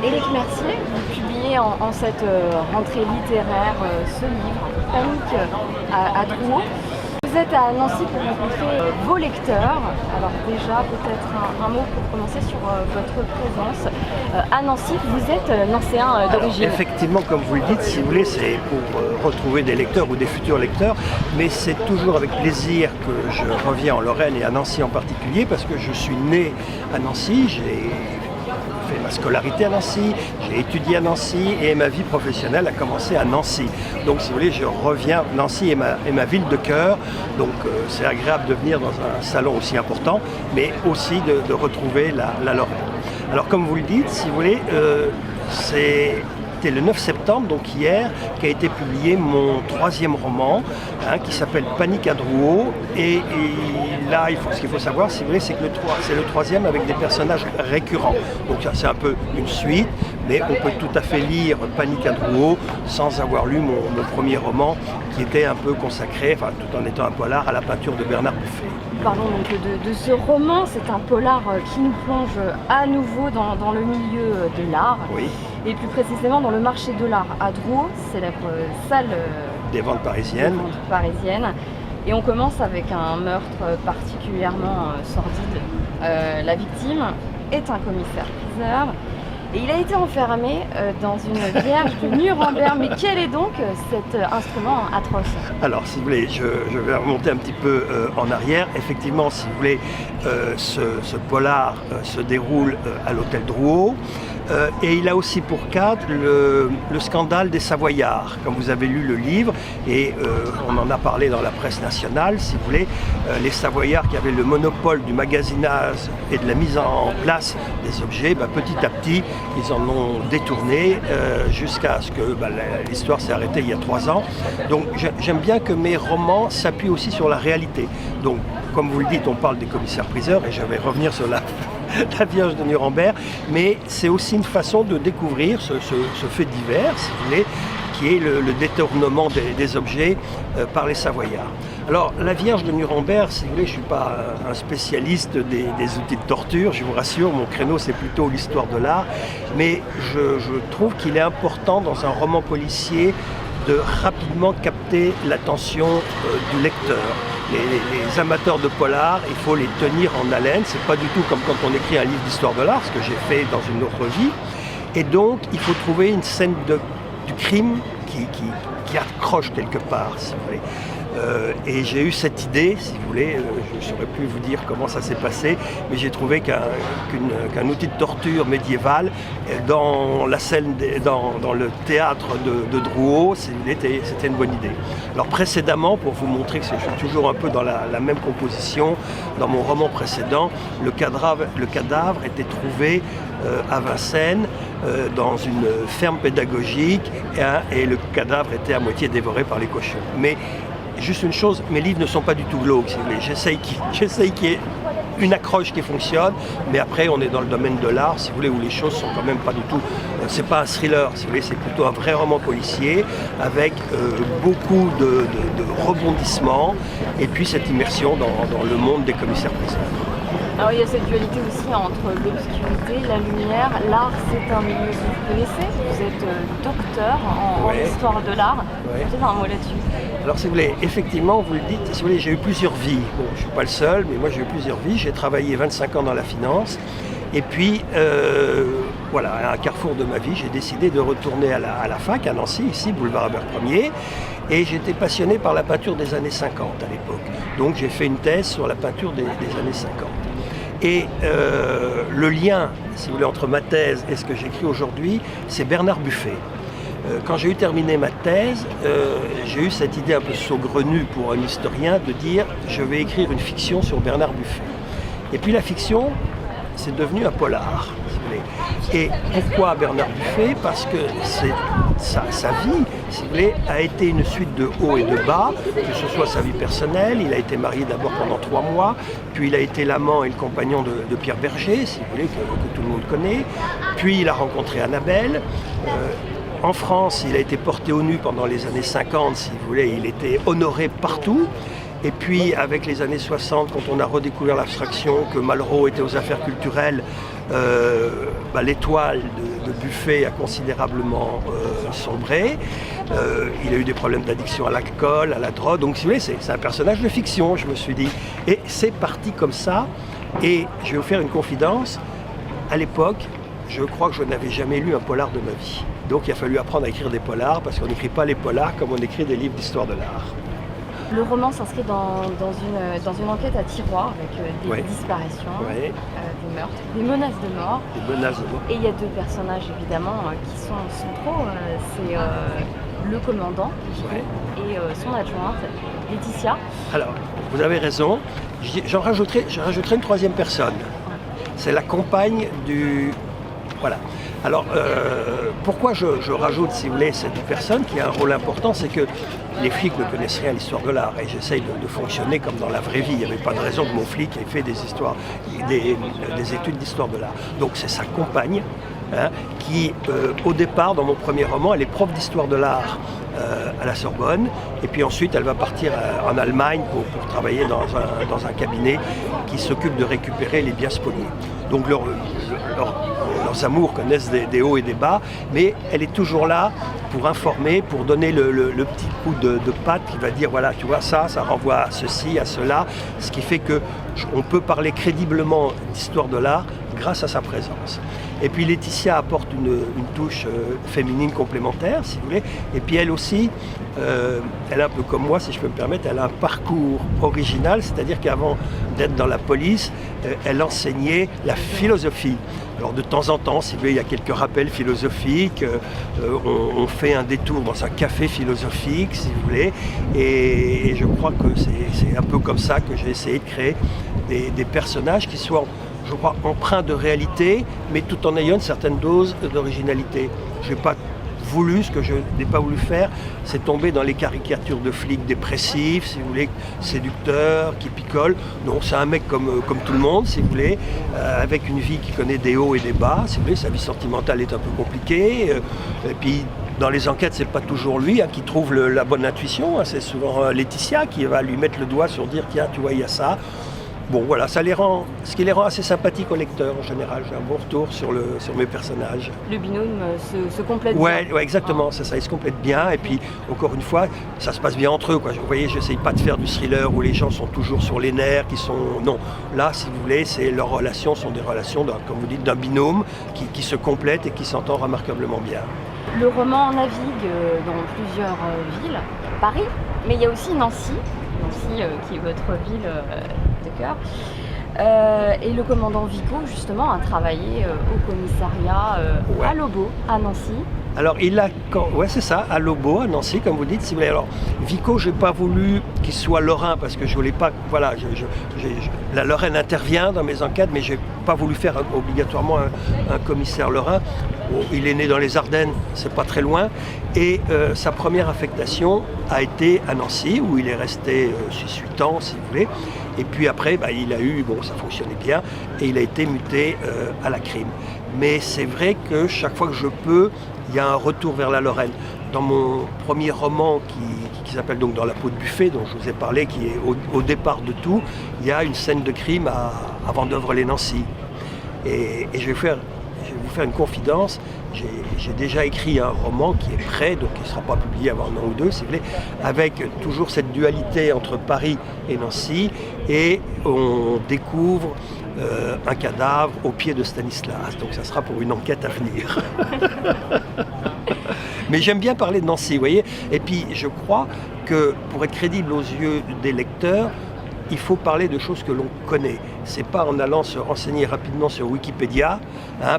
Éric Mercier, vous publiez en cette rentrée littéraire ce livre, Panique à Drouot. Vous êtes à Nancy pour rencontrer vos lecteurs. Alors déjà, peut-être un mot pour commencer sur votre présence. À Nancy, vous êtes nancéen d'origine. Effectivement, comme vous le dites, si vous voulez, c'est pour retrouver des lecteurs ou des futurs lecteurs, mais c'est toujours avec plaisir que je reviens en Lorraine et à Nancy en particulier, parce que je suis né à Nancy, j'ai fait ma scolarité à Nancy, j'ai étudié à Nancy et ma vie professionnelle a commencé à Nancy. Donc si vous voulez, je reviens, Nancy est ma ville de cœur, donc c'est agréable de venir dans un salon aussi important, mais aussi de retrouver la Lorraine. Alors comme vous le dites, si vous voulez, c'était le 9 septembre, donc hier, qu'a été publié mon troisième roman, qui s'appelle Panique à Drouot. Et là, ce qu'il faut savoir, si vous voulez, c'est que c'est le troisième avec des personnages récurrents. Donc ça, c'est un peu une suite, mais on peut tout à fait lire Panique à Drouot sans avoir lu mon premier roman, qui était un peu consacré, enfin tout en étant un polar, à la peinture de Bernard Buffet. Parlons donc de ce roman, c'est un polar qui nous plonge à nouveau dans le milieu de l'art. Oui. Et plus précisément dans le marché de l'art à Drouot, célèbre salle des ventes parisiennes. Et on commence avec un meurtre particulièrement sordide. La victime est un commissaire-priseur et il a été enfermé dans une vierge de Nuremberg. Mais quel est donc cet instrument atroce? Alors, si vous voulez, je vais remonter un petit peu en arrière. Effectivement, si vous voulez, ce polar se déroule à l'hôtel Drouot. Et il a aussi pour cadre le scandale des Savoyards, comme vous avez lu le livre, et on en a parlé dans la presse nationale, si vous voulez, les Savoyards qui avaient le monopole du magasinage et de la mise en place des objets, petit à petit, ils en ont détourné jusqu'à ce que l'histoire s'est arrêtée il y a 3 ans. Donc j'aime bien que mes romans s'appuient aussi sur la réalité. Donc, comme vous le dites, on parle des commissaires-priseurs, et je vais revenir sur la Vierge de Nuremberg, mais c'est aussi une façon de découvrir ce fait divers, si vous voulez, qui est le détournement des objets par les Savoyards. Alors, la Vierge de Nuremberg, si vous voulez, je ne suis pas un spécialiste des outils de torture, je vous rassure, mon créneau c'est plutôt l'histoire de l'art, mais je trouve qu'il est important dans un roman policier de rapidement capter l'attention du lecteur. Les amateurs de polar, il faut les tenir en haleine. C'est pas du tout comme quand on écrit un livre d'histoire de l'art, ce que j'ai fait dans une autre vie. Et donc, il faut trouver une scène du crime qui accroche quelque part, si vous voulez. Et j'ai eu cette idée, si vous voulez, je ne saurais plus vous dire comment ça s'est passé, mais j'ai trouvé qu'un outil de torture médiéval dans la scène, dans le théâtre de Drouot, c'était une bonne idée. Alors précédemment, pour vous montrer que je suis toujours un peu dans la même composition, dans mon roman précédent, le cadavre était trouvé à Vincennes, dans une ferme pédagogique, et le cadavre était à moitié dévoré par les cochons. Mais juste une chose, mes livres ne sont pas du tout glauques, si vous voulez. J'essaye qu'il y ait une accroche qui fonctionne, mais après on est dans le domaine de l'art, si vous voulez, où les choses sont quand même pas du tout... c'est pas un thriller, si vous voulez, c'est plutôt un vrai roman policier, avec beaucoup de rebondissements, et puis cette immersion dans le monde des commissaires-priseurs. Alors il y a cette dualité aussi entre l'obscurité, la lumière. L'art, c'est un milieu que vous connaissez. Vous êtes docteur en histoire de l'art. Peut-être un mot là-dessus. Alors si vous voulez, effectivement, vous le dites, si vous voulez, j'ai eu plusieurs vies. Bon, je ne suis pas le seul, mais moi j'ai eu plusieurs vies. J'ai travaillé 25 ans dans la finance. Et puis, voilà, à un carrefour de ma vie, j'ai décidé de retourner à la fac, à Nancy, ici, boulevard Albert Ier. Et j'étais passionné par la peinture des années 50 à l'époque. Donc j'ai fait une thèse sur la peinture des années 50. Et le lien, si vous voulez, entre ma thèse et ce que j'écris aujourd'hui, c'est Bernard Buffet. Quand j'ai eu terminé ma thèse, j'ai eu cette idée un peu saugrenue pour un historien de dire « je vais écrire une fiction sur Bernard Buffet ». Et puis la fiction, c'est devenu un polar, si vous voulez. Et pourquoi Bernard Buffet? Parce que sa vie, si vous voulez, a été une suite de hauts et de bas, que ce soit sa vie personnelle. Il a été marié d'abord pendant 3 mois, puis il a été l'amant et le compagnon de Pierre Berger, si vous voulez, que tout le monde connaît. Puis il a rencontré Annabelle. En France, il a été porté au nu pendant les années 50, si vous voulez, il était honoré partout. Et puis, avec les années 60, quand on a redécouvert l'abstraction, que Malraux était aux affaires culturelles, l'étoile de Buffet a considérablement sombré. Il a eu des problèmes d'addiction à l'alcool, à la drogue. Donc, si vous voulez, c'est un personnage de fiction, je me suis dit. Et c'est parti comme ça. Et je vais vous faire une confidence. À l'époque, je crois que je n'avais jamais lu un polar de ma vie. Donc, il a fallu apprendre à écrire des polars parce qu'on n'écrit pas les polars comme on écrit des livres d'histoire de l'art. Le roman s'inscrit dans une enquête à tiroir avec des disparitions, des meurtres, des menaces de mort. Et il y a deux personnages évidemment qui sont centraux. C'est le commandant et son adjointe, Laetitia. Alors, vous avez raison. J'en rajouterai une troisième personne. C'est la compagne du... Voilà. Alors, pourquoi je rajoute, si vous voulez, cette personne qui a un rôle important, c'est que les flics ne connaissent rien à l'histoire de l'art et j'essaye de fonctionner comme dans la vraie vie. Il n'y avait pas de raison que mon flic ait fait des études d'histoire de l'art. Donc c'est sa compagne qui, au départ, dans mon premier roman, elle est prof d'histoire de l'art à la Sorbonne et puis ensuite elle va partir en Allemagne pour travailler dans un cabinet qui s'occupe de récupérer les biens spoliés. Donc leurs amours connaissent des hauts et des bas, mais elle est toujours là pour informer, pour donner le petit coup de patte qui va dire voilà, tu vois, ça renvoie à ceci, à cela, ce qui fait qu'on peut parler crédiblement d'histoire de l'art grâce à sa présence. Et puis Laetitia apporte une touche féminine complémentaire, si vous voulez. Et puis elle aussi, elle est un peu comme moi, si je peux me permettre, elle a un parcours original, c'est-à-dire qu'avant d'être dans la police, elle enseignait la philosophie. Alors de temps en temps, si vous voulez, il y a quelques rappels philosophiques, on fait un détour dans un café philosophique, si vous voulez, et je crois que c'est un peu comme ça que j'ai essayé de créer des personnages qui soient, je crois, empreints de réalité, mais tout en ayant une certaine dose d'originalité. Je n'ai pas voulu, ce que je n'ai pas voulu faire, c'est tomber dans les caricatures de flics dépressifs, si vous voulez, séducteurs, qui picolent. Non, c'est un mec comme tout le monde, si vous voulez, avec une vie qui connaît des hauts et des bas, si vous voulez, sa vie sentimentale est un peu compliquée, et puis dans les enquêtes, c'est pas toujours lui qui trouve la bonne intuition, c'est souvent Laetitia qui va lui mettre le doigt sur dire tiens, tu vois, il y a ça. Bon voilà, ce qui les rend assez sympathiques aux lecteurs en général. J'ai un bon retour sur mes personnages. Le binôme se complète bien. Ouais, exactement, ça, ils se complètent bien. Et puis, encore une fois, ça se passe bien entre eux, quoi. Vous voyez, j'essaye pas de faire du thriller où les gens sont toujours sur les nerfs, Non, là, si vous voulez, leurs relations sont des relations, comme vous dites, d'un binôme qui se complète et qui s'entend remarquablement bien. Le roman navigue dans plusieurs villes, Paris, mais il y a aussi Nancy qui est votre ville de cœur. Et le commandant Vico, justement, a travaillé au commissariat à Lobo, à Nancy. Alors, c'est ça, à Lobo, à Nancy, comme vous dites. Si vous voulez. Alors, Vico, je n'ai pas voulu qu'il soit lorrain parce que je voulais pas. Voilà, la Lorraine intervient dans mes enquêtes, mais je n'ai pas voulu faire obligatoirement un commissaire lorrain. Bon, il est né dans les Ardennes, c'est pas très loin. Et sa première affectation a été à Nancy, où il est resté 6-8 ans, si vous voulez. Et puis après, ça fonctionnait bien, et il a été muté à la crime. Mais c'est vrai que chaque fois que je peux, il y a un retour vers la Lorraine. Dans mon premier roman qui s'appelle donc Dans la peau de Buffet, dont je vous ai parlé, qui est au départ de tout, il y a une scène de crime à Vendeuvre-les-Nancy. Et je vais vous faire une confidence. J'ai déjà écrit un roman qui est prêt, donc qui ne sera pas publié avant un an ou deux, si vous voulez, avec toujours cette dualité entre Paris et Nancy, et on découvre un cadavre au pied de Stanislas. Donc ça sera pour une enquête à venir. Mais j'aime bien parler de Nancy, vous voyez. Et puis je crois que pour être crédible aux yeux des lecteurs, il faut parler de choses que l'on connaît. C'est pas en allant se renseigner rapidement sur Wikipédia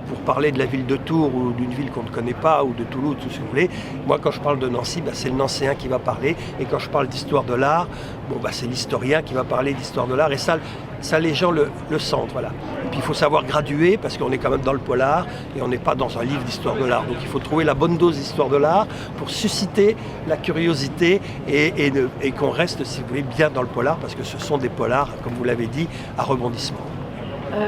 pour parler de la ville de Tours ou d'une ville qu'on ne connaît pas, ou de Toulouse, tout ce que vous voulez. Moi, quand je parle de Nancy, c'est le Nancéen qui va parler. Et quand je parle d'histoire de l'art, c'est l'historien qui va parler d'histoire de l'art. Et ça les gens le sentent. Voilà. Et puis il faut savoir graduer, parce qu'on est quand même dans le polar, et on n'est pas dans un livre d'histoire de l'art. Donc il faut trouver la bonne dose d'histoire de l'art pour susciter la curiosité et qu'on reste, si vous voulez, bien dans le polar, parce que ce sont des polars, comme vous l'avez dit, à rebondissement.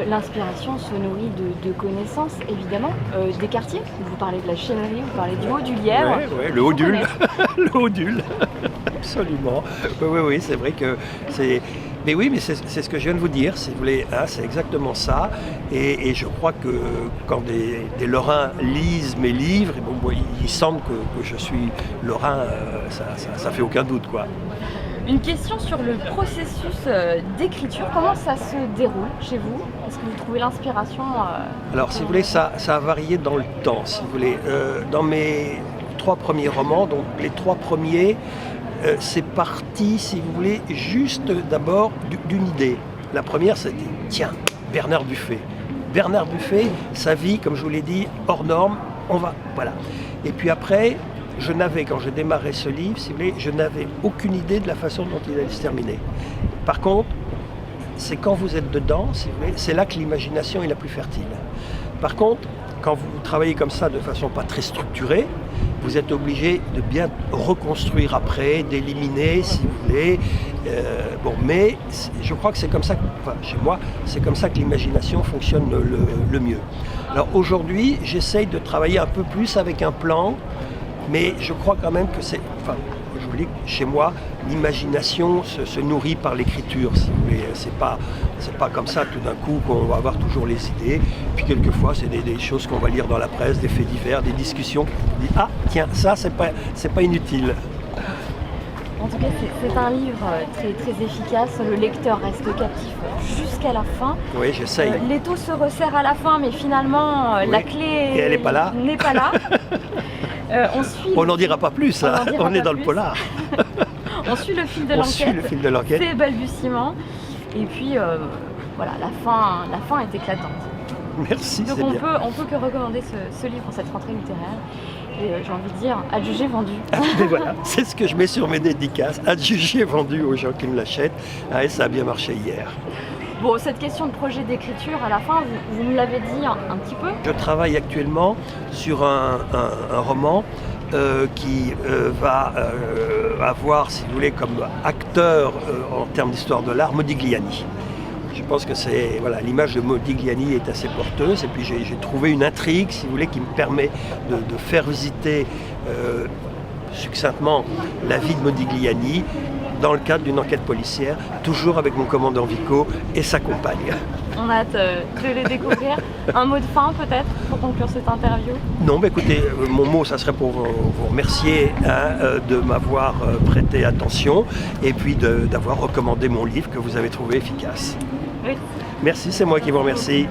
L'inspiration se nourrit de connaissances, évidemment, des quartiers. Vous parlez de la chênerie, vous parlez du Haut-du-Lièvre. Oui, le Haut-Dul. Le Haut-Dul, absolument. Oui, c'est vrai que Mais oui, mais c'est ce que je viens de vous dire, si vous voulez, hein, c'est exactement ça. Et je crois que quand des Lorrains lisent mes livres, et bon, moi, il semble que je suis Lorrain, ça fait aucun doute, quoi. Une question sur le processus d'écriture. Comment ça se déroule chez vous? Est-ce que vous trouvez l'inspiration Alors, si vous voulez, ça a varié dans le temps, si vous voulez. Dans mes 3 premiers romans, donc les 3 premiers, c'est parti, si vous voulez, juste d'abord d'une idée. La première, c'était, tiens, Bernard Buffet. Bernard Buffet, sa vie, comme je vous l'ai dit, hors norme, voilà. Et puis après, quand j'ai démarré ce livre, si vous voulez, je n'avais aucune idée de la façon dont il allait se terminer. Par contre, c'est quand vous êtes dedans, si vous voulez, c'est là que l'imagination est la plus fertile. Par contre, quand vous travaillez comme ça de façon pas très structurée, vous êtes obligé de bien reconstruire après, d'éliminer si vous voulez. Mais je crois que c'est comme ça, chez moi, c'est comme ça que l'imagination fonctionne le mieux. Alors aujourd'hui, j'essaye de travailler un peu plus avec un plan, mais je crois quand même que je vous dis, chez moi, l'imagination se nourrit par l'écriture, si vous voulez. C'est pas comme ça tout d'un coup qu'on va avoir toujours les idées. Puis quelquefois, c'est des choses qu'on va lire dans la presse, des faits divers, des discussions. On dit, ah tiens, ça c'est pas inutile. En tout cas, c'est un livre très, très efficace. Le lecteur reste captif jusqu'à la fin. Oui, j'essaye. L'étau se resserre à la fin, mais finalement, oui. La clé et elle n'est pas là. On n'en dira pas plus, hein. On est dans le polar. On suit le fil de l'enquête. C'est balbutiement. Et puis, voilà, la fin est éclatante. Merci, donc on peut que recommander ce livre pour cette rentrée littéraire. Et j'ai envie de dire, adjugé, vendu. Mais voilà, c'est ce que je mets sur mes dédicaces, adjugé, vendu aux gens qui me l'achètent. Ah, et ça a bien marché hier. Bon, cette question de projet d'écriture, à la fin, vous me l'avez dit un petit peu. Je travaille actuellement sur un roman qui va avoir, si vous voulez, comme acteur en termes d'histoire de l'art, Modigliani. Je pense que l'image de Modigliani est assez porteuse, et puis j'ai trouvé une intrigue, si vous voulez, qui me permet de faire visiter succinctement la vie de Modigliani dans le cadre d'une enquête policière, toujours avec mon commandant Vico et sa compagne. On a hâte de les découvrir. Un mot de fin peut-être pour conclure cette interview? Non, mais écoutez, mon mot, ça serait pour vous remercier de m'avoir prêté attention et puis d'avoir recommandé mon livre que vous avez trouvé efficace. Oui. Merci, c'est moi qui vous remercie.